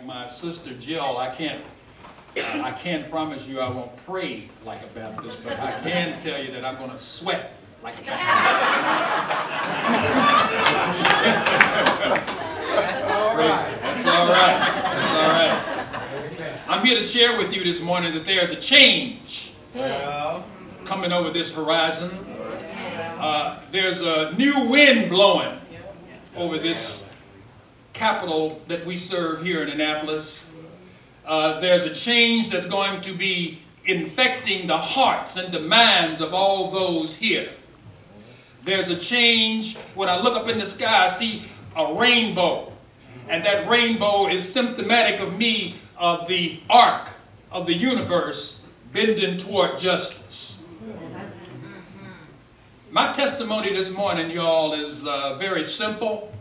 like my sister Jill, I can't promise you I won't pray like a Baptist, but I can tell you that I'm going to sweat like a Baptist. That's all right. That's all right. That's all right. I'm here to share with you this morning that there's a change coming over this horizon. There's a new wind blowing over this capital that we serve here in Annapolis. There's a change that's going to be infecting the hearts and the minds of all those here. There's a change. When I look up in the sky, I see a rainbow. And that rainbow is symptomatic of me, of the arc of the universe bending toward justice. My testimony this morning, y'all, is very simple.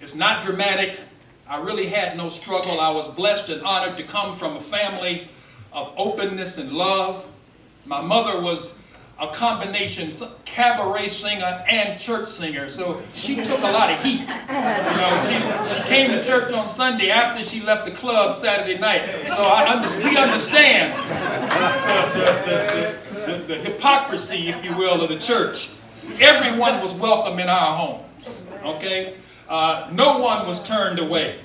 It's not dramatic. I really had no struggle. I was blessed and honored to come from a family of openness and love. My mother was a combination cabaret singer and church singer, so she took a lot of heat. You know, she came to church on Sunday after she left the club Saturday night. So we understand the hypocrisy, if you will, of the church. Everyone was welcome in our homes, okay? No one was turned away.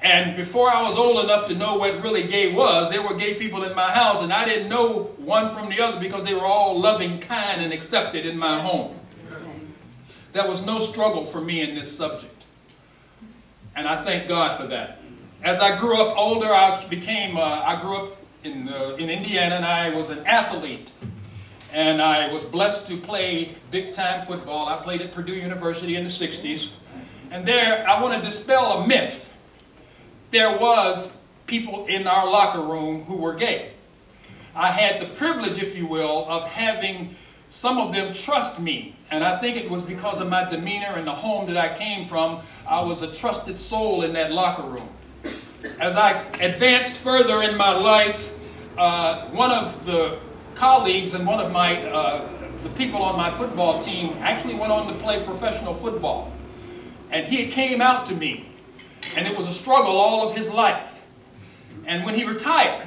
And before I was old enough to know what really gay was, there were gay people in my house, and I didn't know one from the other because they were all loving, kind, and accepted in my home. There was no struggle for me in this subject. And I thank God for that. As I grew up older, I grew up in Indiana, and I was an athlete. And I was blessed to play big-time football. I played at Purdue University in the 60s. And there, I want to dispel a myth. There was people in our locker room who were gay. I had the privilege, if you will, of having some of them trust me. And I think it was because of my demeanor and the home that I came from. I was a trusted soul in that locker room. As I advanced further in my life, one of the colleagues and one of the people on my football team actually went on to play professional football. And he came out to me. And it was a struggle all of his life. And when he retired,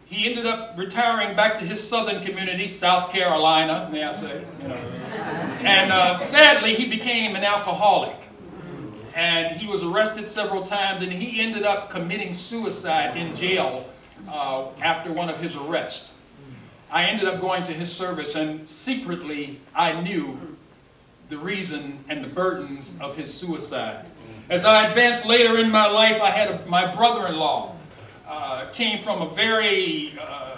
he ended up retiring back to his southern community, South Carolina, may I say. You know. And sadly, he became an alcoholic. And he was arrested several times, and he ended up committing suicide in jail after one of his arrests. I ended up going to his service, and secretly, I knew the reason and the burdens of his suicide. As I advanced later in my life, I had my brother-in-law. Came from a very,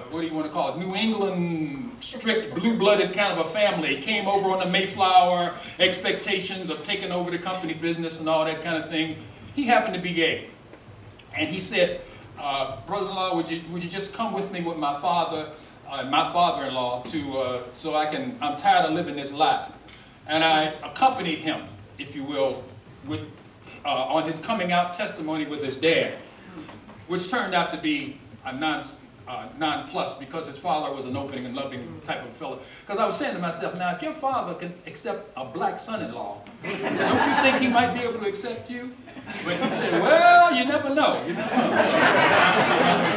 what do you want to call it, New England, strict, blue-blooded kind of a family. Came over on the Mayflower, expectations of taking over the company business and all that kind of thing. He happened to be gay. And he said, brother-in-law, would you just come with me with my father, my father-in-law, so I'm tired of living this life. And I accompanied him, if you will, on his coming out testimony with his dad, which turned out to be a non-plus because his father was an open and loving type of fellow. Because I was saying to myself, now if your father could accept a black son-in-law, don't you think he might be able to accept you? But he said, well, you never know. You never know.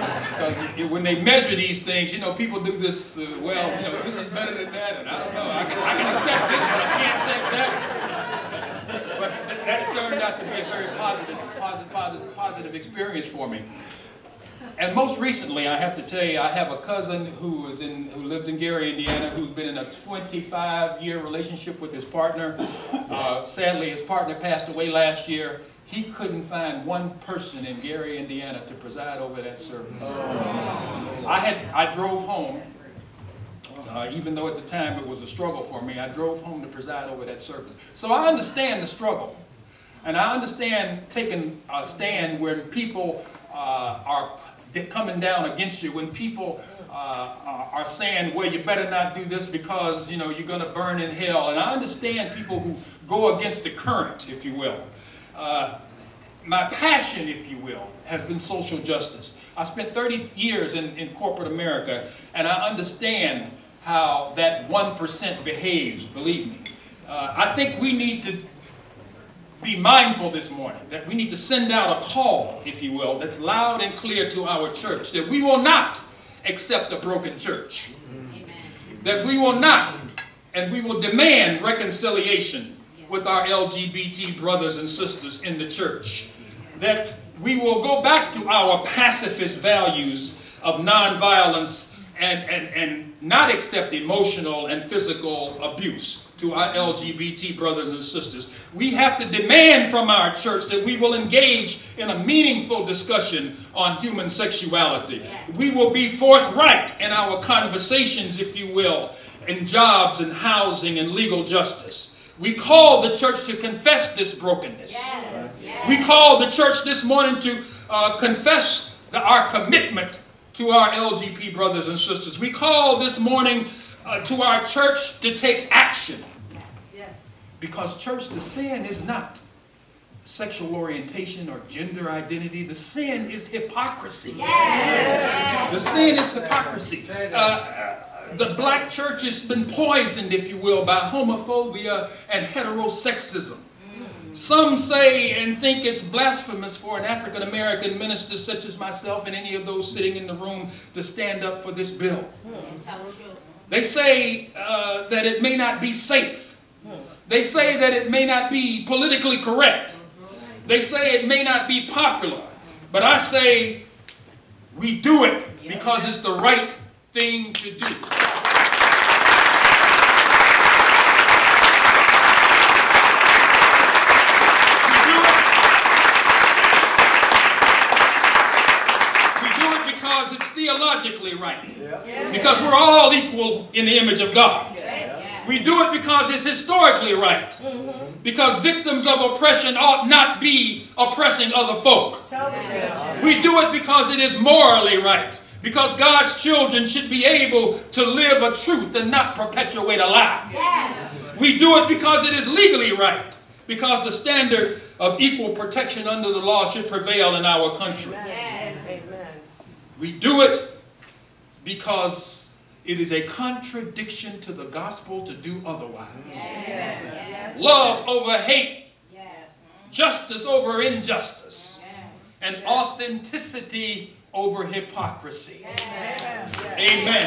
Because when they measure these things, you know, people do this, well, you know, this is better than that, and I don't know. I can accept this, but I can't accept that. But that turned out to be a very positive experience for me. And most recently, I have to tell you, I have a cousin who lived in Gary, Indiana, who's been in a 25-year relationship with his partner. Sadly, his partner passed away last year. He couldn't find one person in Gary, Indiana to preside over that service. I drove home, even though at the time it was a struggle for me, I drove home to preside over that service. So I understand the struggle. And I understand taking a stand when people are coming down against you, when people are saying, well, you better not do this because, you know, you're going to burn in hell. And I understand people who go against the current, if you will. My passion, if you will, has been social justice. I spent 30 years in corporate America, and I understand how that 1% behaves, believe me. I think we need to be mindful this morning that we need to send out a call, if you will, that's loud and clear to our church, that we will not accept a broken church. Amen. That we will not, and we will demand reconciliation with our LGBT brothers and sisters in the church. That we will go back to our pacifist values of nonviolence and not accept emotional and physical abuse to our LGBT brothers and sisters. We have to demand from our church that we will engage in a meaningful discussion on human sexuality. We will be forthright in our conversations, if you will, in jobs and housing and legal justice. We call the church to confess this brokenness. We call the church this morning to confess our commitment to our LGBT brothers and sisters. We call this morning to our church to take action. Because church, the sin is not sexual orientation or gender identity. The sin is hypocrisy. The sin is hypocrisy. The black church has been poisoned, if you will, by homophobia and heterosexism. Some say and think it's blasphemous for an African-American minister such as myself and any of those sitting in the room to stand up for this bill. They say that it may not be safe. They say that it may not be politically correct. They say it may not be popular. But I say we do it because it's the right thing to do. Because it's theologically right. Because we're all equal in the image of God. We do it because it's historically right. Because victims of oppression ought not be oppressing other folk. We do it because it is morally right. Because God's children should be able to live a truth and not perpetuate a lie. We do it because it is legally right. Because the standard of equal protection under the law should prevail in our country. We do it because it is a contradiction to the gospel to do otherwise. Love over hate. Justice over injustice. And authenticity over hypocrisy. Amen.